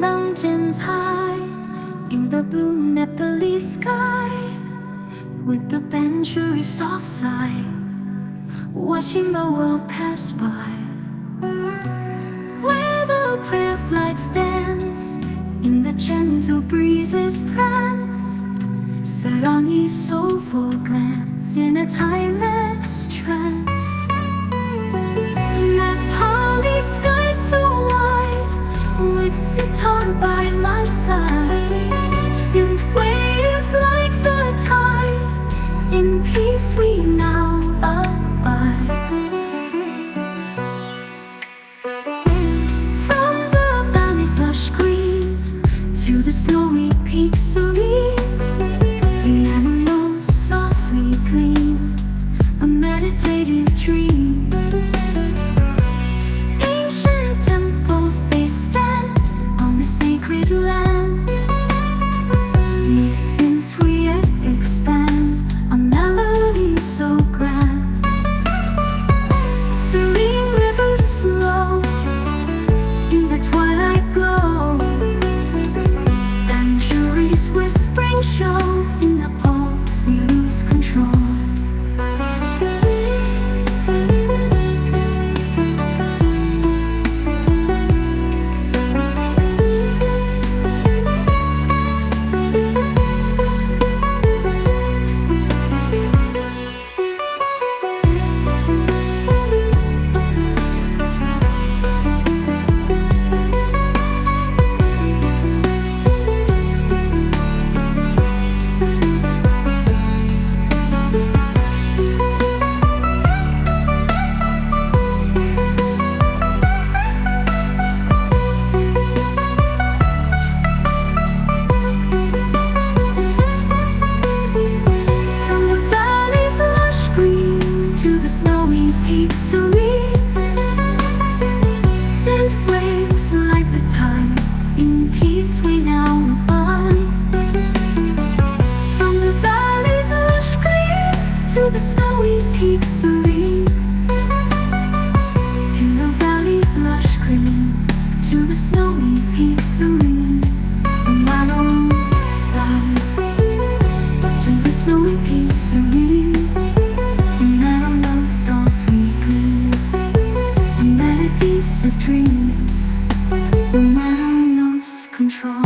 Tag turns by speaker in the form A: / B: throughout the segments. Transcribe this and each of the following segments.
A: mountains high in the blue Nepalese sky, with the century soft sigh, watching the world pass by, where the prayer flags dance in the gentle breezes prance, set on his soulful glance in a timeless trance. Nepali sky so wide, with sitar by my side, synth waves like the tide, in peace we now abide. From the valley's lush green to the snowy peaks serene, the animals softly gleam, a meditative dream. Ancient temples they stand on the sacred land. Since we expand a melody so grand, serene rivers flow in the twilight glow, centuries whispering show in Nepal we lose control. The snowy peaks serene, in the valley's lush green, to the snowy peaks serene, and I don't stop, to the snowy peaks serene, and I don't know softly gleam, a melodies of dream, and I don't lose control.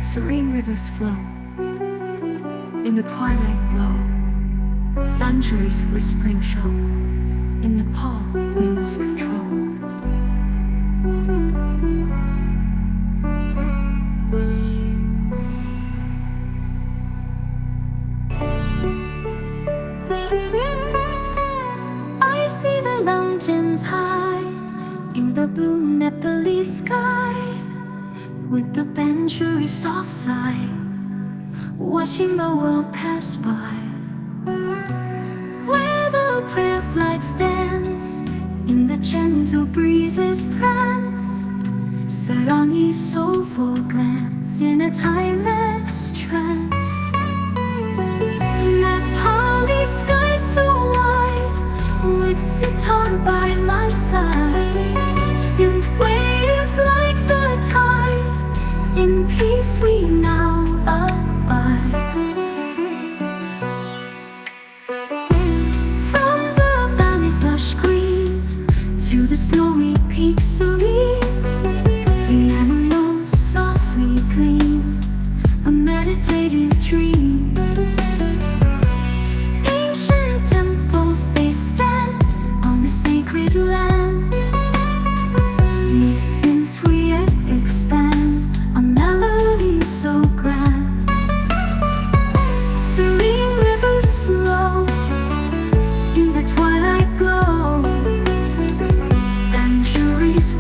A: Serene rivers flow in the twilight glow, centuries whispering show in Nepal we lose control. I see the mountains high in the blue Nepalese sky, with the century soft sigh, watching the world pass by, where the prayer flags dance in the gentle breezes prance, set on his soulful glance in a timeless trance. Nepali sky so wide, with sitar by my side, synth waves like the tide, in peace we now abide. From the valley's lush green to the snowy peaks serene, the animals softly gleam, a meditative dream. Ancient temples they stand on the sacred land. Since we expand a melody so grand, serene rivers flow in the twilight glow, centuries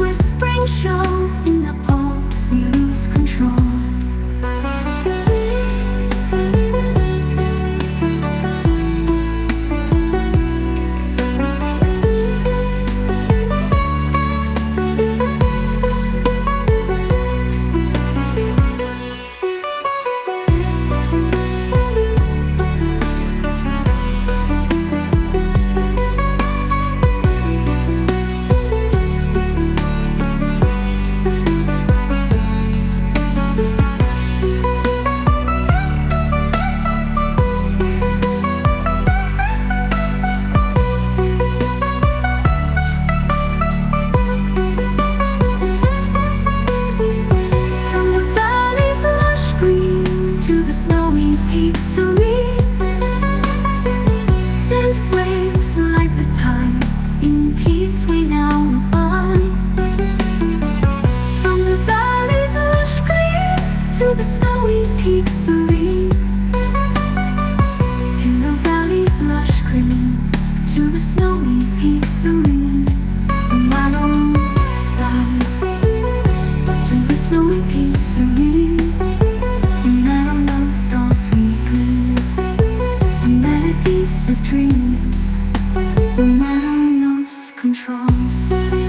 A: down.